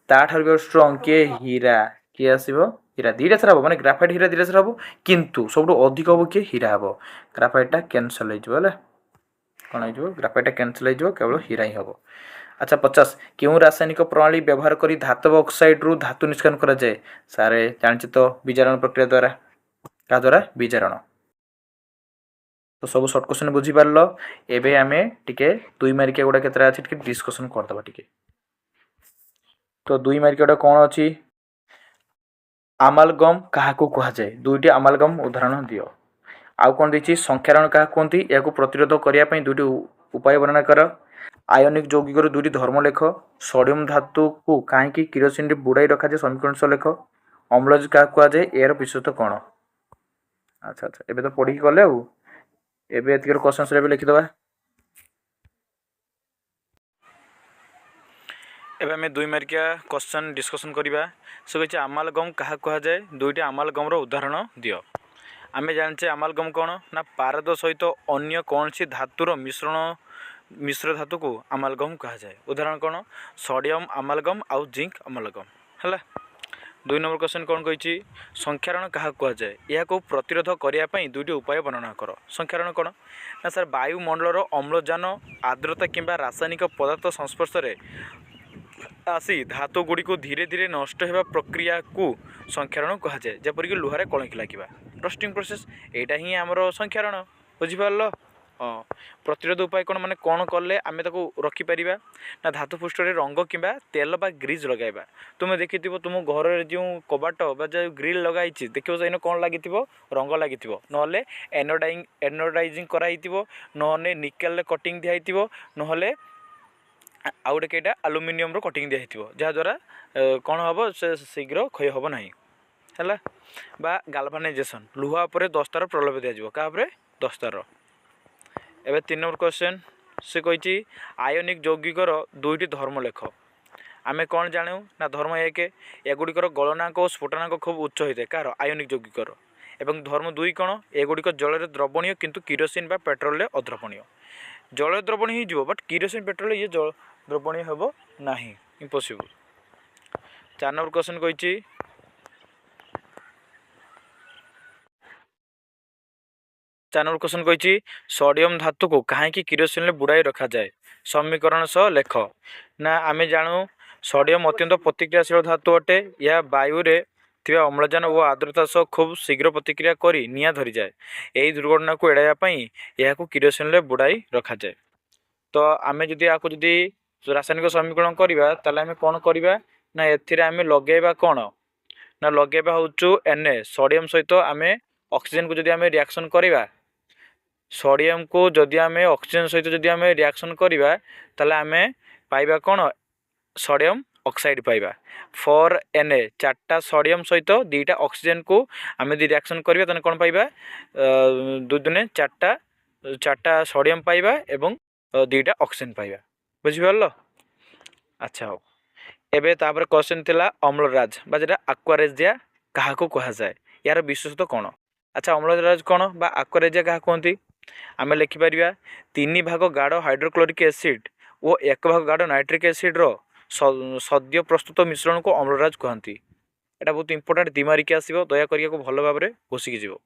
ତାଠାରୁ ବି ଷ୍ଟ୍ରଙ୍ଗ କିଏ ହୀରା କିଏ ଆସିବ ହୀରା ଦୁଇଟା ସାରା ହେବ ମାନେ ଗ୍ରାଫାଇଟ୍ ହୀରା ଦୁଇଟା ସାରା ହେବ କିନ୍ତୁ ସବୁଠୁ ଅଧିକ ହେବ କିଏ ହୀରା ହେବ ଗ୍ରାଫାଇଟ୍ଟା କ୍ୟାନସଲ୍ ହେଇଯିବ ହେଲା କ'ଣ ହେଇଯିବ ଗ୍ରାଫାଇଟ୍ଟା କ୍ୟାନସଲ୍ ହେଇଯିବ କେବଳ ହୀରା ହିଁ ହେବ। ଆଚ୍ଛା 50 କେଉଁ ରାସାୟନିକ ପ୍ରଣାଳୀ ବ୍ୟବହାର କରି ଧାତବ ଅକ୍ସାଇଡ୍ରୁ ଧାତୁ ନିଷ୍କାସନ କରାଯାଏ ସାରେ ଜାଣିଛେ ତ ବିଜାରଣ ପ୍ରକ୍ରିୟା ଦ୍ୱାରା କାହା ଦ୍ୱାରା ବିଜାରଣ। ତ ସବୁ ସର୍ଟ କ୍ୱେଶ୍ଚନ୍ ବୁଝିପାରିଲ ଏବେ ଆମେ ଟିକେ 2 ମାର୍କିଆ ଗୁଡ଼ା କେତେଟା ଅଛି ଟିକେ ଡିସ୍କସନ୍ କରିଦେବା ଟିକେ। ତ 2 ମାର୍କିଆ ଗୁଡ଼ା କ'ଣ ଅଛି ଆମାଲଗମ୍ କାହାକୁ କୁହାଯାଏ ଦୁଇଟି ଆମାଲଗମ୍ ଉଦାହରଣ ଦିଅ। ଆଉ କ'ଣ ଦେଇଛି ସଂଖ୍ୟାରଣ କାହାକୁ କୁହନ୍ତି ଏହାକୁ ପ୍ରତିରୋଧ କରିବା ପାଇଁ ଦୁଇଟି ଉପାୟ ବର୍ଣ୍ଣନା କର। ଆୟନିକ ଯୌଗିକର ଦୁଇଟି ଧର୍ମ ଲେଖ ସୋଡ଼ିୟମ ଧାତୁକୁ କାହିଁକି କିରୋସିନରେ ବୁଡ଼ାଇ ରଖାଯାଏ ସମୀକରଣ ସହ ଲେଖ ଅମ୍ଳଜ କାହାକୁ କୁହାଯାଏ ଏହାର ବିଶେଷତ୍ୱ କ'ଣ। ଆଚ୍ଛା ଆଚ୍ଛା ଏବେ ତ ପଢ଼ିକି ଗଲେ ଆଉ ଏବେ ଏତିକିର କ୍ୱେଶ୍ଚନ୍ସ ଏବେ ଲେଖିଦେବା। ଏବେ ଆମେ 2 ମାର୍କିଆ କ୍ୱେଶ୍ଚନ୍ ଡିସ୍କସନ୍ କରିବା ସେ କହିଛି ଆମାଲଗମ୍ କାହାକୁ କୁହାଯାଏ ଦୁଇଟି ଆମାଲଗମ୍ର ଉଦାହରଣ ଦିଅ। ଆମେ ଜାଣିଛେ ଆମାଲଗମ୍ କ'ଣ ନା ପାରଦ ସହିତ ଅନ୍ୟ କୌଣସି ଧାତୁର ମିଶ୍ର ଧାତୁକୁ ଆମାଲଗମ୍ କୁହାଯାଏ ଉଦାହରଣ କ'ଣ ସୋଡ଼ିୟମ୍ ଆମାଲଗମ୍ ଆଉ ଜିଙ୍କ୍ ଆମାଲଗମ୍ ହେଲା। 2 ନମ୍ବର କ୍ୱେଶ୍ଚନ୍ କ'ଣ କହିଛି ସଂଖ୍ୟାରଣ କାହାକୁ କୁହାଯାଏ ଏହାକୁ ପ୍ରତିରୋଧ କରିବା ପାଇଁ ଦୁଇଟି ଉପାୟ ବର୍ଣ୍ଣନା କର। ସଂଖ୍ୟାରଣ କ'ଣ ନା ସାର୍ ବାୟୁମଣ୍ଡଳର ଅମ୍ଳଜାନ ଆର୍ଦ୍ରତା କିମ୍ବା ରାସାୟନିକ ପଦାର୍ଥ ସଂସ୍ପର୍ଶରେ ଆସି ଧାତୁ ଗୁଡ଼ିକୁ ଧୀରେ ଧୀରେ ନଷ୍ଟ ହେବା ପ୍ରକ୍ରିୟାକୁ ସଂଖ୍ୟାରଣ କୁହାଯାଏ ଯେପରିକି ଲୁହାରେ କଳଙ୍କି ଲାଗିବା ରୋଷ୍ଟିଂ ପ୍ରୋସେସ୍ ଏଇଟା ହିଁ ଆମର ସଂଖ୍ୟାରଣ ବୁଝିପାରିଲ। ହଁ ପ୍ରତିରୋଧ ଉପାୟ କ'ଣ ମାନେ କ'ଣ କଲେ ଆମେ ତାକୁ ରଖିପାରିବା ନା ଧାତୁ ପୃଷ୍ଠରେ ରଙ୍ଗ କିମ୍ବା ତେଲ ବା ଗ୍ରିଜ୍ ଲଗାଇବା। ତୁମେ ଦେଖିଥିବ ତୁମ ଘରରେ ଯେଉଁ କବାଟ ବା ଯେଉଁ ଗ୍ରିଲ୍ ଲଗାଇଛି ଦେଖିବ ସେଇନ କ'ଣ ଲାଗିଥିବ ରଙ୍ଗ ଲାଗିଥିବ ନହେଲେ ଏନୋଡାଇଜିଂ କରାହେଇଥିବ ନହେଲେ ନିକେଲରେ କଟିଂ ଦିଆହେଇଥିବ ନହେଲେ ଆଉ ଗୋଟେ କେଇଟା ଆଲୁମିନିୟମର କଟିଂ ଦିଆହେଇଥିବ ଯାହାଦ୍ୱାରା କ'ଣ ହେବ ସେ ଶୀଘ୍ର କ୍ଷୟ ହେବ ନାହିଁ ହେଲା। ବା ଗାଲଭାନାଇଜେସନ୍ ଲୁହା ଉପରେ ଦସ୍ତାର ପ୍ରଲେପ ଦିଆଯିବ କାହା ଉପରେ ଦସ୍ତାର। ଏବେ 3 ନମ୍ବର କ୍ୱେଶ୍ଚନ୍ ସେ କହିଛି ଆୟନିକ ଯୌଗିକର ଦୁଇଟି ଧର୍ମ ଲେଖ। ଆମେ କ'ଣ ଜାଣୁ ନା ଧର୍ମ 1 ଏଗୁଡ଼ିକର ଗଳନାଙ୍କ ଓ ସ୍ଫୁଟନାଙ୍କ ଖୁବ୍ ଉଚ୍ଚ ହୋଇଥାଏ କାହାର ଆୟନିକ ଯୌଗିକର ଏବଂ ଧର୍ମ 2 କ'ଣ ଏଗୁଡ଼ିକ ଜଳରେ ଦ୍ରବଣୀୟ କିନ୍ତୁ କିରୋସିନ ବା ପେଟ୍ରୋଲରେ ଅଦ୍ରବଣୀୟ। ଜଳରେ ଦ୍ରବଣୀୟ ହେଇଯିବ ବଟ୍ କିରୋସିନ ପେଟ୍ରୋଲ ଇଏ ଦ୍ରବଣୀୟ ହେବ ନାହିଁ ଇମ୍ପସିବୁଲ୍। 4 ନମ୍ବର କ୍ୱେଶ୍ଚନ୍ କହିଛି 4 ନମ୍ବର କ୍ୱେଶ୍ଚନ୍ କହିଛି ସୋଡ଼ିୟମ ଧାତୁକୁ କାହିଁକି କିରୋସିନରେ ବୁଡ଼ାଇ ରଖାଯାଏ ସମୀକରଣ ସହ ଲେଖ। ନା ଆମେ ଜାଣୁ ସୋଡ଼ିୟମ ଅତ୍ୟନ୍ତ ପ୍ରତିକ୍ରିୟାଶୀଳ ଧାତୁ ଅଟେ ଏହା ବାୟୁରେ ଥିବା ଅମ୍ଳଜାନ ଓ ଆର୍ଦ୍ରତା ସହ ଖୁବ୍ ଶୀଘ୍ର ପ୍ରତିକ୍ରିୟା କରି ନିଆଁ ଧରିଯାଏ ଏହି ଦୁର୍ଘଟଣାକୁ ଏଡ଼ାଇବା ପାଇଁ ଏହାକୁ କିରୋସିନରେ ବୁଡ଼ାଇ ରଖାଯାଏ। ତ ଆମେ ଯଦି ଏହାକୁ ଯଦି ରାସାୟନିକ ସମୀକରଣ କରିବା ତାହେଲେ ଆମେ କ'ଣ କରିବା ନା ଏଥିରେ ଆମେ ଲଗାଇବା କ'ଣ ନା ଲଗାଇବା ହେଉଛୁ Na ସୋଡ଼ିୟମ ସହିତ ଆମେ ଅକ୍ସିଜେନକୁ ଯଦି ଆମେ ରିଆକ୍ସନ୍ କରିବା ସୋଡ଼ିୟମକୁ ଯଦି ଆମେ ଅକ୍ସିଜେନ ସହିତ ଯଦି ଆମେ ରିଆକ୍ସନ୍ କରିବା ତାହେଲେ ଆମେ ପାଇବା କ'ଣ ସୋଡ଼ିୟମ ऑक्साइड पाइबा फॉर Na चार्टा सोडियम सहित दुईटा ऑक्सीजन को आम यदि रिएक्शन करिबा तने कोन पाइबा दु दुने चार्टा चार्टा सोडियम पाइबा एवं दुईटा ऑक्सीजन पाइबा बुझि परलो। अच्छा हो एबे तापर क्वेश्चन थिला अम्लराज बा जेटा एक्वारेजिया काहाको कहा जाय यार विशेषता कोन। अच्छा अम्लराज कोन बा एक्वारेजिया काहा कोंती आमे लिखि परिबा 3 भाग गाढ़ हाइड्रोक्लोरिक एसिड और 1 भाग गाढ़ नाइट्रिक एसिड रो सद्य प्रस्तुत मिश्रण को अम्लराज कहती। एटा बहुत इंपोर्टेंट दिमारिक आसो दया करिया को भल भाव में घोषिकी जीव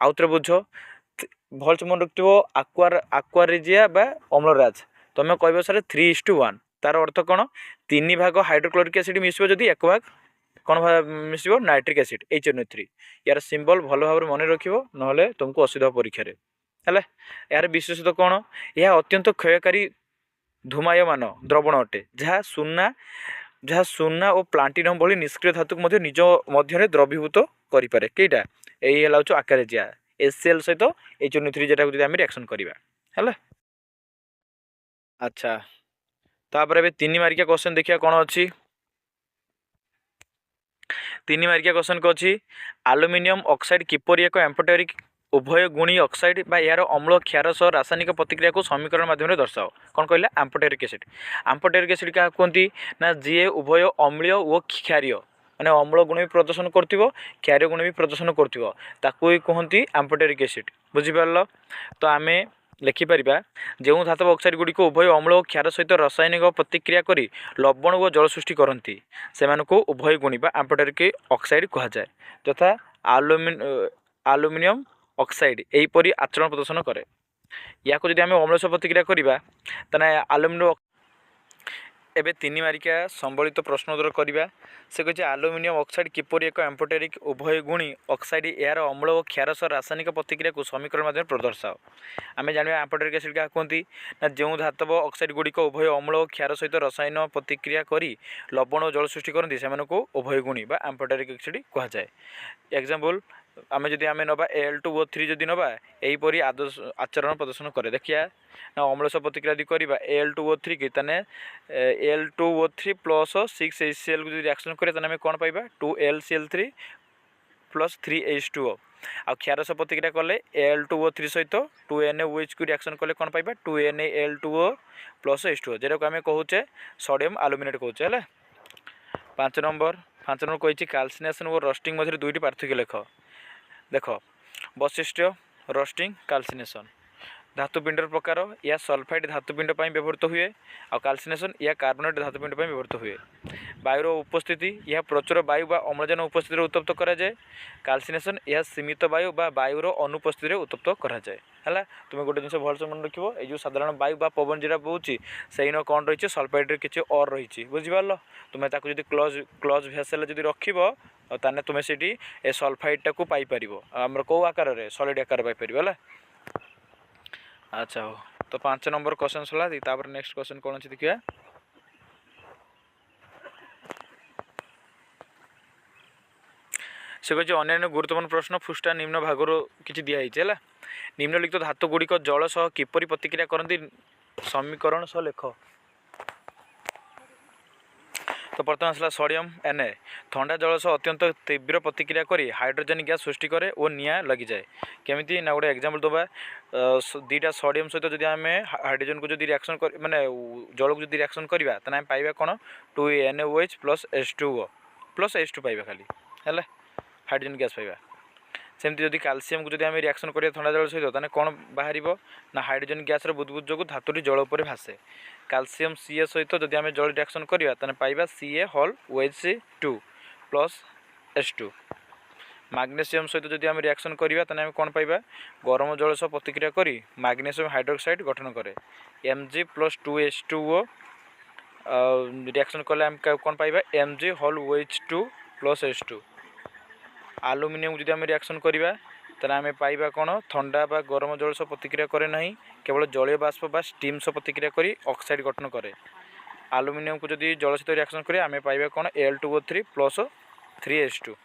आउ थे बुझ भल मन रखिथो एक्वारेजिया बा अम्लराज तुम कह सर 3:1 तार अर्थ कौन 3 भाग हाइड्रोक्लोरिक एसिड मिसब जदि 1 भाग कौन मिसब नाइट्रिक एसिड HNO3 यार सिंबल भल भाव में मन रख ना तुमको असुविधा परीक्षा है। यार विशेषता कौन यह अत्यंत क्षयकारी धूमायमान द्रवण अटे जहाँ सुना और प्लाटिनम भली निष्क्रिय धातु को निज मध्य द्रवीभूत करें कईटा यही है एक्वारेजिया HCl सहित HNO3 जेटा आम रिएक्शन करवा। अच्छा तापर ए 3 मार्किया क्वेश्चन देखिए कौन अच्छी 3 मार्किया क्वेश्चन को अच्छी आलुमिनियम ऑक्साइड किपरि एक एम्फोटेरिक उभय गुणी ऑक्साइड बा यार अम्ल क्षार सह रासायनिक प्रतिक्रिया को समीकरण माध्यम दर्शाओ कौन कहला एम्फोटेरिक एसिड क्या कहती ना जी उभय अम्लीय और क्षारीय माने अम्ल गुण भी प्रदर्शन कर क्षारीय गुण भी प्रदर्शन कर कहती एम्फोटेरिक एसिड बुझिपार। तो आम लिखिपर जो धातव ऑक्साइड गुड़िक उभय अम्ल और क्षार सहित रासायनिक प्रतिक्रिया करी लवण और जल सृष्टि करती से उभय गुणी बा एम्फोटेरिक ऑक्साइड कहुए तथा आलुमिनियम ऑक्साइड यहीपरि आचरण प्रदर्शन करे या जब आम अम्ल सह प्रतिक्रिया करवा तेना आलुमिनियम एबे 3 मार्किया संबलित प्रश्न उत्तर करवा से कहे आलुमिनियम ऑक्साइड किपरि एक एम्फोटेरिक उभय गुणी ऑक्साइड यार अम्ल और क्षार सह रासायनिक प्रतिक्रिया को समीकरण माध्यम प्रदर्शाओ। आम जाना एम्फोटेरिक एसिड क्या कहती ना जो धातव ऑक्साइड गुड़िक उभय अम्ल और क्षार सहित रसायन प्रतिक्रिया करी लवण और जल सृष्टि करती से उभय गुणी बा एम्फोटेरिक एसिड कहुए। एग्जाम्पल आम जब आम नवा Al2O3 जदि नवा यहीपरि आचरण प्रदर्शन करे देखिए ना अम्ल सह प्रतिक्रिया यदि करवा Al2O3 की ताने Al2O3 प्लस 6HCl को रिएक्शन करें कौन पाइबा 2LCl3 प्लस 3H2O आ क्षार सह प्रतिक्रिया कले Al2O3 सहित 2NaOH को रिएक्शन कले कौन पाइबा 2NaAl2O प्लस H2O जेटा को आम कहूचे सोडियम आलुमिनेट कहूचे। 5 नंबर कही कैल्सिनेशन और रस्टिंग मध्य दुईटी पार्थक्य लेख देख वैशिष्ट्य रस्टिंग कैल्सिनेशन धातुपिंडर प्रकार या सल्फाइड धातुपिंड व्यवहृत हुए और कैल्सिनेशन या कार्बोनेट धातुपिंड व्यवहृत हुए। वायुर उपस्थिति यह प्रचुर वायु बा अम्लजान उपस्थिति उत्तप्त कराए कैल्सिनेशन यह सीमित वायु बा वायुर अनुपस्थिति उत्तप्त कराए है। तुम गोटे जिन भलसे मन रख जो साधारण वायु बा पवन जो बोची से कौन रही सल्फाइड किसी और रही बुझिपार तुम्हें जब क्लोज भेसल जब रखने तुम्हें से सल्फाइडटा को पाइपर आम कौ आकार में सॉलिड आकार पाइपर है। अच्छा हो तो 5 नंबर क्वेश्चन सला तापर नेक्स्ट क्वेश्चन कौन अच्छी देखिए से कहे अन्य गुरुत्वपूर्ण प्रश्न पृष्ठा निम्न भागर किसी दिखाई है निम्नलिखित धातु गुड़िक जल सह किपरि प्रतिक्रिया करती समीकरण सह लेख। तो प्रथम आसला सोडियम Na ठंडा जल सह अत्यंत तीव्र प्रतिक्रिया करी हाइड्रोजन गैस सृष्टि करे और निआ लगी जाए केमिति ना गोटे एग्जांपल दबा दुईटा सोडियम सहित जब आम हाइड्रोजन को जब रिएक्शन कर माने जल को जब रिएक्शन करवा तो आम पाइबा कौन 2NaOH plus H2O plus H2 पाइबा खाली है हाइड्रोजन गैस पाइबा। सेमती जब कैल्सियम को जब आम रिएक्शन करिया ठंडा जल सहित ताने कौन बाहर ना हाइड्रोजन गैस बुदबुद जो धातुटी जल उपर भासे कैल्सियम Ca सहित जब आम जल रिएक्शन करवा ताने पाइबा CaOH2 प्लस H2। मैग्नेशियम सहित जब आम रिएक्शन करवा ताने आम कौन पाइबा गरम जल सह प्रतिक्रिया करी मैग्नेशियम हाइड्रोक्साइड गठन करे Mg प्लस 2H2O रिएक्शन कले आम कौन पाइबा MgOH2 प्लस H2। आलुमिनियम जब आम रिएक्शन करवा तेल आम पाइबा कौन ठंडा बा गरम जल सह प्रतिक्रिया करे नहीं केवल जलीय बाष्प बा स्टीम सह प्रतिक्रिया करी ऑक्साइड गठन करे। आलुमिनियम को जब जल सहित रिएक्शन करें आम पाइबा कौन Al2O3 प्लस 3H2